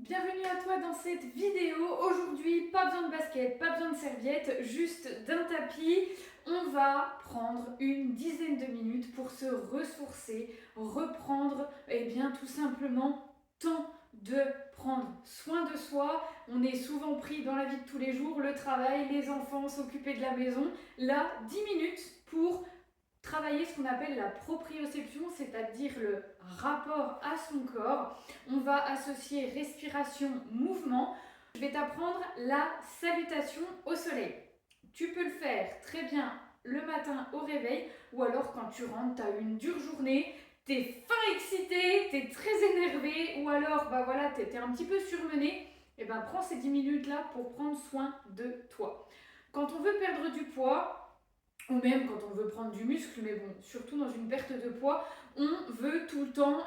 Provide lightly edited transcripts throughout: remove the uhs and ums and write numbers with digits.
Bienvenue à toi dans cette vidéo. Aujourd'hui, pas besoin de basket, pas besoin de serviette, juste d'un tapis. On va prendre une dizaine de minutes pour se ressourcer, reprendre, tout simplement temps de prendre soin de soi. On est souvent pris dans la vie de tous les jours, le travail, les enfants, s'occuper de la maison. Là, 10 minutes pour travailler ce qu'on appelle la proprioception, c'est-à-dire le rapport à son corps. On va associer respiration, mouvement. Je vais t'apprendre la salutation au soleil. Tu peux le faire très bien le matin au réveil ou alors quand tu rentres, tu as une dure journée, tu es fin excité, tu es très énervé ou alors tu es un petit peu surmené. Prends ces 10 minutes là pour prendre soin de toi. Quand on veut perdre du poids, ou même quand on veut prendre du muscle, mais bon, surtout dans une perte de poids, on veut tout le temps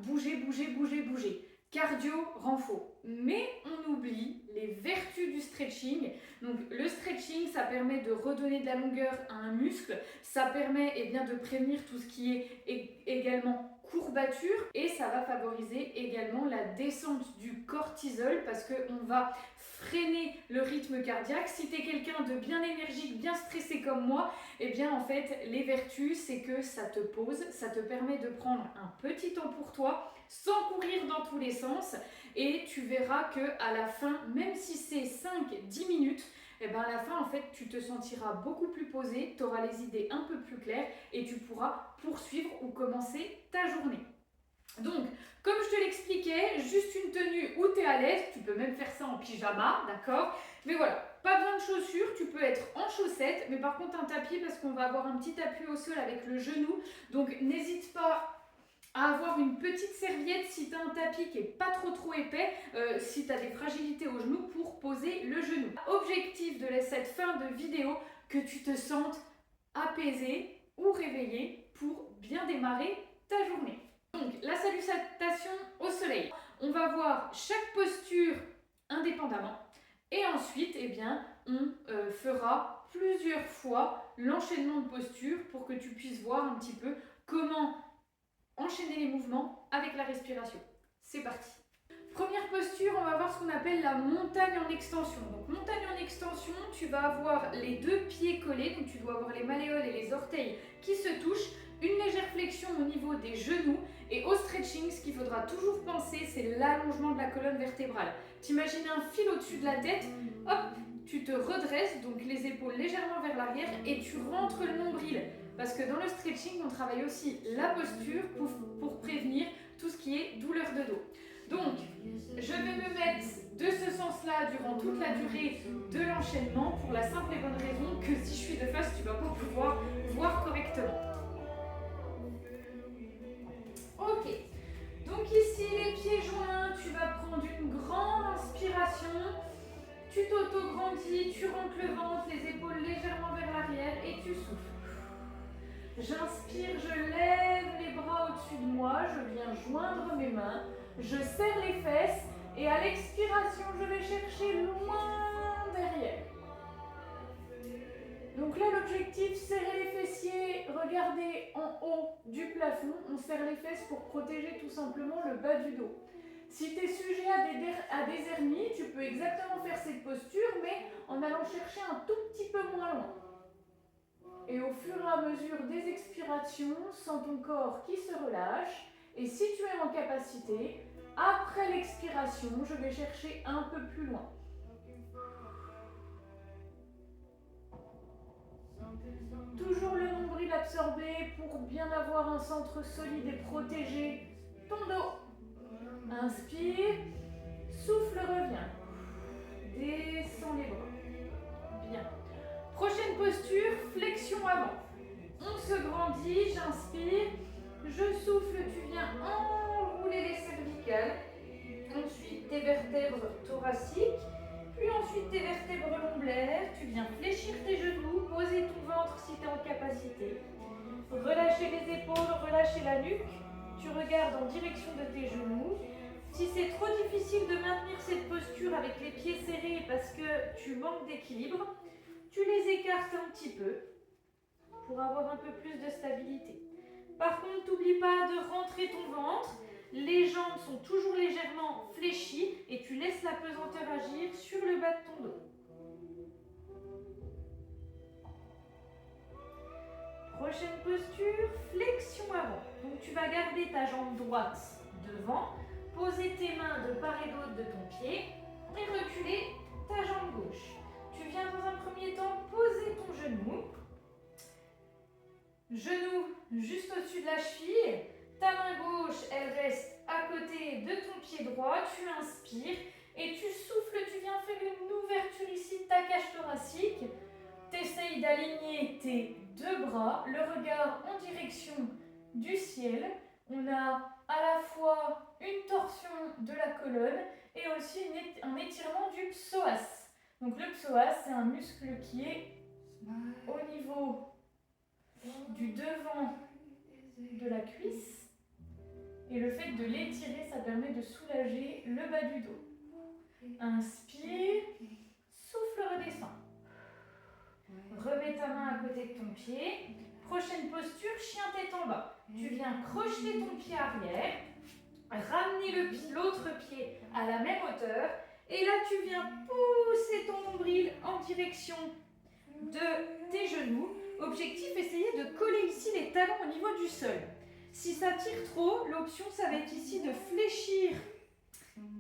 bouger. Cardio renfort. Mais on oublie les vertus du stretching. Donc le stretching, ça permet de redonner de la longueur à un muscle, ça permet de prévenir tout ce qui est également courbature et ça va favoriser également la descente du cortisol parce qu'on va freiner le rythme cardiaque. Si tu es quelqu'un de bien énergique, bien stressé comme moi, les vertus, c'est que ça te pose, ça te permet de prendre un petit temps pour toi sans courir dans tous les sens et tu verras que à la fin, même si c'est 5-10 minutes, à la fin, tu te sentiras beaucoup plus posé, tu auras les idées un peu plus claires et tu pourras poursuivre ou commencer ta journée. Donc, comme je te l'expliquais, juste une tenue où tu es à l'aise, tu peux même faire ça en pyjama, d'accord? Mais voilà, pas besoin de chaussures, tu peux être en chaussettes, mais par contre un tapis parce qu'on va avoir un petit appui au sol avec le genou. Donc, n'hésite pas à avoir une petite serviette si tu as un tapis qui n'est pas trop épais, si tu as des fragilités au genou pour poser le genou. Objectif de cette fin de vidéo, que tu te sentes apaisé ou réveillé pour bien démarrer ta journée. Donc la salutation au soleil, on va voir chaque posture indépendamment et ensuite on fera plusieurs fois l'enchaînement de postures pour que tu puisses voir un petit peu comment enchaîner les mouvements avec la respiration. C'est parti. Première posture, on va voir ce qu'on appelle la montagne en extension. Donc montagne en extension, tu vas avoir les deux pieds collés, donc tu dois avoir les malléoles et les orteils qui se touchent, une légère flexion au niveau des genoux et au stretching, ce qu'il faudra toujours penser, c'est l'allongement de la colonne vertébrale. T'imagines un fil au-dessus de la tête, hop, tu te redresses, donc les épaules légèrement vers l'arrière et tu rentres le nombril. Parce que dans le stretching, on travaille aussi la posture pour prévenir tout ce qui est douleur de dos. Donc, je vais me mettre de ce sens-là durant toute la durée de l'enchaînement pour la simple et bonne raison que si je suis de face, tu ne vas pas pouvoir voir correctement. Ok, donc ici les pieds joints, tu vas prendre une grande inspiration, tu t'auto-grandis, tu rentres le ventre, les épaules légèrement vers l'arrière et tu souffles. J'inspire, je lève les bras au-dessus de moi, je viens joindre mes mains, je serre les fesses et à l'expiration, je vais chercher loin derrière. Donc là, l'objectif, serrer les fessiers, regarder en haut du plafond. On serre les fesses pour protéger tout simplement le bas du dos. Si tu es sujet à des hernies, tu peux exactement faire cette posture, mais en allant chercher un tout petit peu moins loin. Et au fur et à mesure des expirations, sens ton corps qui se relâche. Et si tu es en capacité, après l'expiration, je vais chercher un peu plus loin. Toujours le nombril absorbé pour bien avoir un centre solide et protéger ton dos. Inspire, souffle, reviens. Descends les bras. Bien. Prochaine posture, flexion avant. On se grandit, j'inspire, je souffle, tu viens enrouler les cervicales. Ensuite, tes vertèbres thoraciques. Puis ensuite tes vertèbres lombaires, tu viens fléchir tes genoux, poser ton ventre si tu es en capacité. Relâcher les épaules, relâcher la nuque. Tu regardes en direction de tes genoux. Si c'est trop difficile de maintenir cette posture avec les pieds serrés parce que tu manques d'équilibre, tu les écartes un petit peu pour avoir un peu plus de stabilité. Par contre, n'oublie pas de rentrer ton ventre. Les jambes sont toujours légèrement fléchies s'apesanteur agir sur le bas de ton dos. Prochaine posture, flexion avant. Donc tu vas garder ta jambe droite devant, poser tes mains de part et d'autre de ton pied et reculer ta jambe gauche. Tu viens dans un premier temps poser ton genou. Genou juste au-dessus de la cheville. Ta main gauche, elle reste à côté de ton pied droit. Tu inspires et tu souffles. Tu viens faire une ouverture ici de ta cage thoracique. Tu essayes d'aligner tes deux bras, le regard en direction du ciel. On a à la fois une torsion de la colonne et aussi un étirement du psoas. Donc le psoas, c'est un muscle qui est au niveau du devant de la cuisse. Et le fait de l'étirer, ça permet de soulager le bas du dos. Inspire, souffle, redescend. Remets ta main à côté de ton pied. Prochaine posture, chien tête en bas. Tu viens crocheter ton pied arrière, ramener l'autre pied à la même hauteur. Et là, tu viens pousser ton nombril en direction de tes genoux. Objectif, essayer de coller ici les talons au niveau du sol. Si ça tire trop, l'option, ça va être ici de fléchir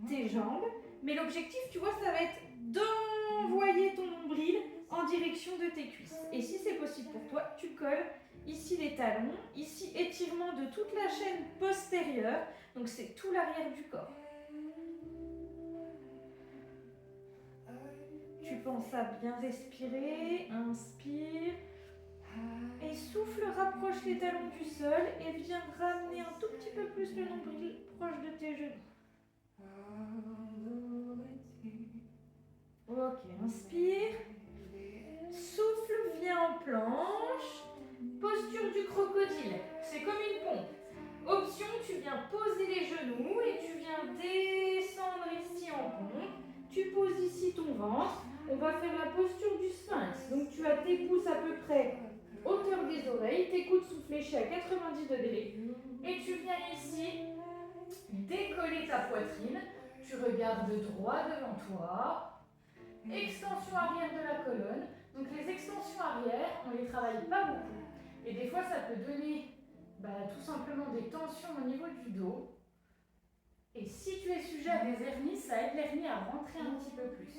tes jambes. Mais l'objectif, tu vois, ça va être d'envoyer ton nombril en direction de tes cuisses. Et si c'est possible pour toi, tu colles ici les talons, ici étirement de toute la chaîne postérieure, donc c'est tout l'arrière du corps. Tu penses à bien respirer, inspire, et souffle, rapproche les talons du sol et viens ramener un tout petit peu plus le nombril proche de tes genoux. Ok, inspire. Souffle, viens en planche. Posture du crocodile. C'est comme une pompe. Option, tu viens poser les genoux et tu viens descendre ici en pompe. Tu poses ici ton ventre. On va faire la posture du sphinx. Donc tu as tes pouces à peu près hauteur des oreilles. Tes coudes sont fléchis à 90 degrés. Et tu viens ici décoller ta poitrine. Tu regardes droit devant toi. Extension arrière de la colonne. Donc les extensions arrière, on ne les travaille pas beaucoup. Et des fois, ça peut donner tout simplement des tensions au niveau du dos. Et si tu es sujet à des hernies, ça aide l'hernie à rentrer un petit peu plus.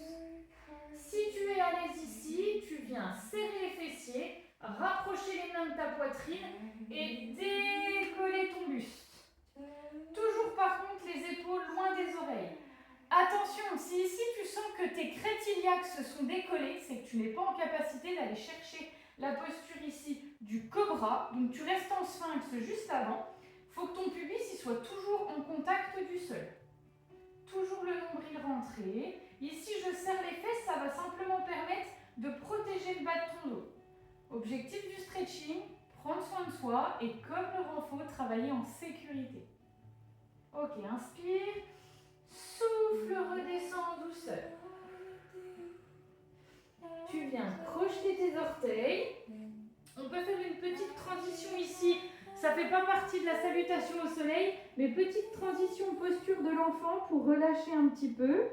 Si tu es à l'aise ici, tu viens serrer les fessiers, rapprocher les mains de ta poitrine et décoller ton buste. Toujours par contre les épaules loin des oreilles. Attention, si ici tu sens que tes crêtes iliaques se sont décollées, c'est que tu n'es pas en capacité d'aller chercher la posture ici du cobra. Donc tu restes en sphinx juste avant. Il faut que ton pubis il soit toujours en contact du sol. Toujours le nombril rentré. Ici je serre les fesses, ça va simplement permettre de protéger le bas de ton dos. Objectif du stretching, prendre soin de soi et comme le renfort, travailler en sécurité. Ok, inspire. Souffle, redescends en douceur. Tu viens crocheter tes orteils. On peut faire une petite transition ici. Ça ne fait pas partie de la salutation au soleil, mais petite transition posture de l'enfant pour relâcher un petit peu.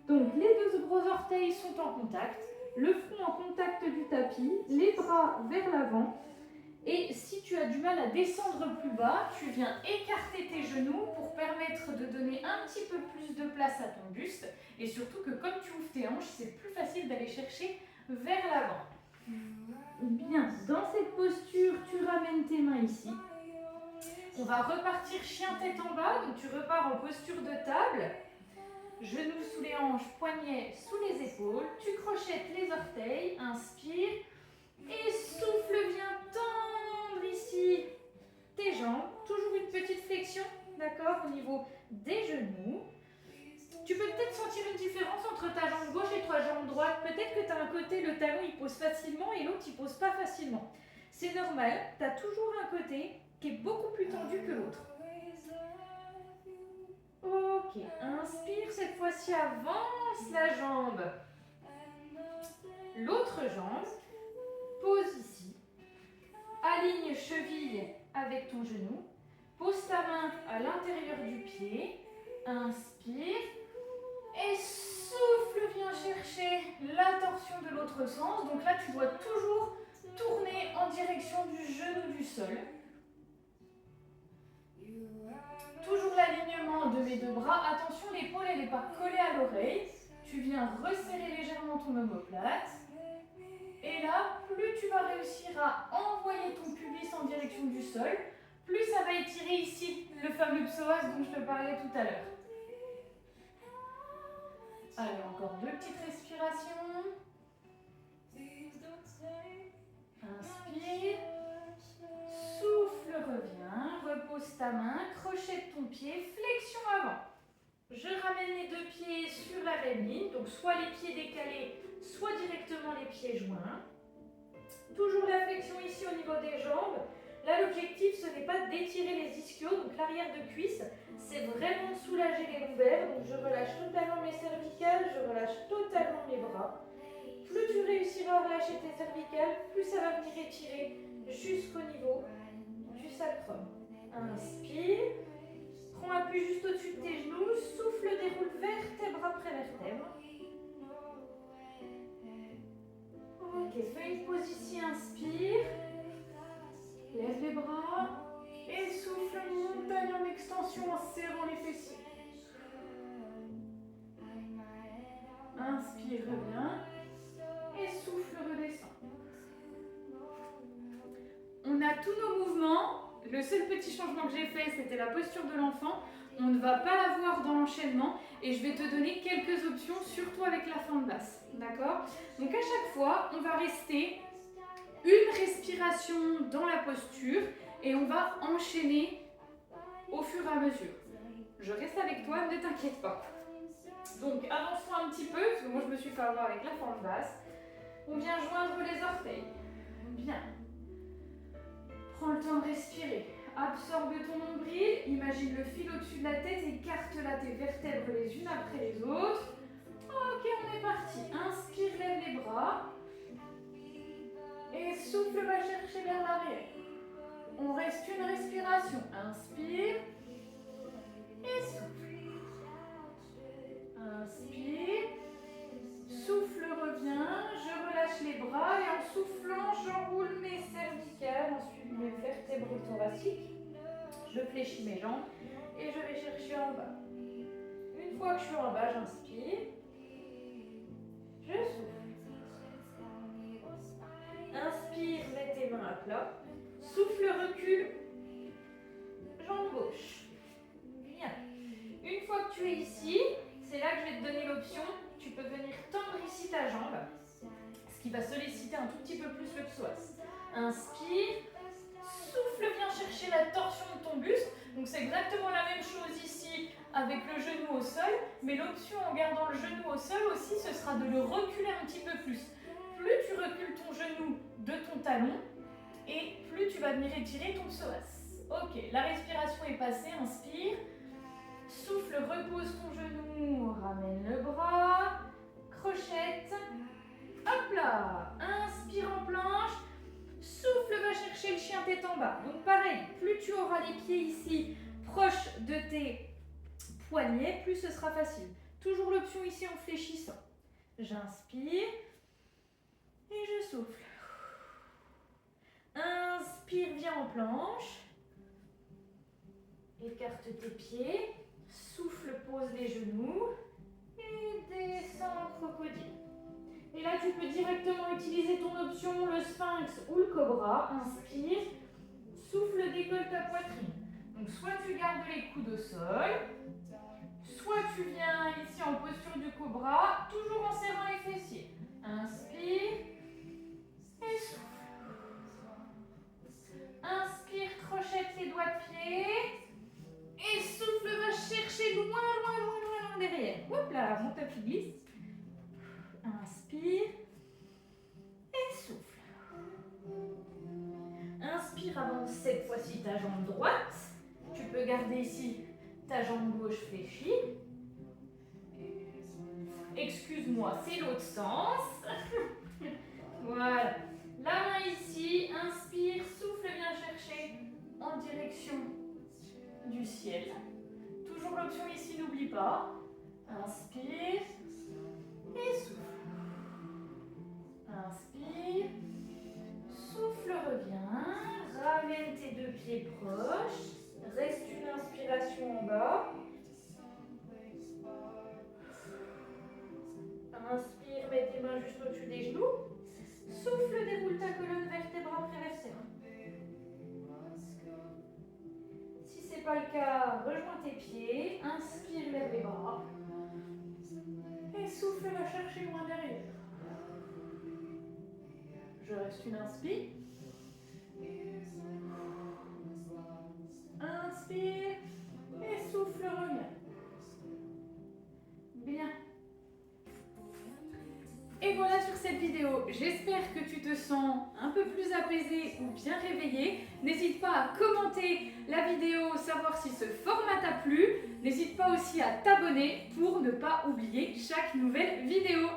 Donc les deux gros orteils sont en contact, le front en contact du tapis, les bras vers l'avant. Et si tu as du mal à descendre plus bas, tu viens écarter tes genoux pour permettre de donner un petit peu plus de place à ton buste. Et surtout que comme tu ouvres tes hanches, c'est plus facile d'aller chercher vers l'avant. Bien, dans cette posture, tu ramènes tes mains ici. On va repartir chien tête en bas, donc tu repars en posture de table. Genoux sous les hanches, poignets sous les épaules. Tu crochettes les orteils, inspire. Et souffle, viens tendre ici tes jambes. Toujours une petite flexion, d'accord, au niveau des genoux. Tu peux peut-être sentir une différence entre ta jambe gauche et ta jambe droite. Peut-être que tu as un côté, le talon il pose facilement et l'autre il pose pas facilement. C'est normal, tu as toujours un côté qui est beaucoup plus tendu que l'autre. Ok, inspire, cette fois-ci avance la jambe. L'autre jambe, pose ici. Aligne cheville avec ton genou. Pose ta main à l'intérieur du pied. Inspire. Et la torsion de l'autre sens. Donc là, tu dois toujours tourner en direction du genou du sol. Toujours l'alignement de mes deux bras. Attention, l'épaule, elle n'est pas collée à l'oreille. Tu viens resserrer légèrement ton omoplate. Et là, plus tu vas réussir à envoyer ton pubis en direction du sol, plus ça va étirer ici le fameux psoas dont je te parlais tout à l'heure. Allez, encore 2 petites respirations. Inspire. Souffle, reviens. Repose ta main, crochet de ton pied, flexion avant. Je ramène les 2 pieds sur la même ligne, donc soit les pieds décalés, soit directement les pieds joints. Toujours la flexion ici au niveau des jambes. Là, l'objectif, ce n'est pas d'étirer les ischios, donc l'arrière de cuisse, c'est vraiment de soulager les lombaires. Donc je relâche totalement mes cervicales, je relâche totalement mes bras. Plus tu réussiras à relâcher tes cervicales, plus ça va venir étirer jusqu'au niveau du sacrum. Inspire. Prends appui juste au-dessus de tes genoux. Souffle, déroule vertèbre après vertèbre. Ok, fais une pause ici, inspire. Lève les bras. Et souffle, montagne en extension en serrant les fessiers. Inspire, reviens. Et souffle, redescend. On a tous nos mouvements. Le seul petit changement que j'ai fait, c'était la posture de l'enfant. On ne va pas l'avoir dans l'enchaînement et je vais te donner quelques options, surtout avec la fente basse. D'accord? Donc à chaque fois, on va rester une respiration dans la posture et on va enchaîner au fur et à mesure. Je reste avec toi, ne t'inquiète pas. Donc avance-toi un petit peu, parce que moi je me suis fait avoir avec la fente basse. On vient joindre les orteils. Bien. Prends le temps de respirer. Absorbe ton nombril, imagine le fil au-dessus de la tête, écarte-la tes vertèbres les unes après les autres. Ok, on est parti. Inspire, lève les bras. Et souffle, va chercher vers l'arrière. On reste une respiration. Inspire. Et souffle. Inspire. Souffle, reviens. Je relâche les bras et en soufflant, j'enroule mes cervicales, ensuite mes vertèbres thoraciques. Je fléchis mes jambes et je vais chercher en bas. Une fois que je suis en bas, j'inspire. Je souffle. Inspire, mets tes mains à plat. Souffle, recule. Jambe gauche. Bien. Une fois que tu es ici, c'est là que je vais te donner l'option. Tu peux venir tendre ici ta jambe, ce qui va solliciter un tout petit peu plus le psoas. Inspire. Souffle, viens chercher la torsion de ton buste. Donc c'est exactement la même chose ici avec le genou au sol, mais l'option en gardant le genou au sol aussi, ce sera de le reculer un petit peu plus. Plus tu recules ton genou de ton talon, et plus tu vas venir étirer ton psoas. Ok, la respiration est passée, inspire. Souffle, repose ton genou, ramène le bras, crochette. Hop là, inspire en planche. Souffle, va chercher le chien tête en bas. Donc pareil, plus tu auras les pieds ici proches de tes poignets, plus ce sera facile. Toujours l'option ici en fléchissant. J'inspire et je souffle. Inspire, viens en planche. Écarte tes pieds. Souffle, pose les genoux. Et descends en crocodile. Et là, tu peux directement utiliser ton option, le sphinx ou le cobra. Inspire. Souffle, décolle ta poitrine. Donc, soit tu gardes les coudes au sol, soit tu viens ici en posture du cobra, toujours en serrant les fessiers. Inspire. Et souffle. Inspire, crochette les doigts de pied. Et souffle, va chercher loin, loin, loin, loin, loin derrière. Hop là, mon tapis glisse. Inspire. Et souffle. Inspire, avance cette fois-ci ta jambe droite. Tu peux garder ici ta jambe gauche fléchie. Excuse-moi, c'est l'autre sens. Voilà. La main ici, inspire, souffle, viens chercher en direction du ciel. Toujours l'option ici, n'oublie pas. Inspire et souffle. pieds proches. Reste une inspiration en bas. Inspire, mets tes mains juste au-dessus des genoux. Souffle, déroule ta colonne vertébrale préversée. Si ce n'est pas le cas, rejoins tes pieds. Inspire, lève les bras. Et souffle, va chercher loin derrière. Je reste une inspire. Inspire et souffle, reviens. Bien. Et voilà sur cette vidéo, j'espère que tu te sens un peu plus apaisé ou bien réveillé. N'hésite pas à commenter la vidéo, savoir si ce format t'a plu. N'hésite pas aussi à t'abonner pour ne pas oublier chaque nouvelle vidéo.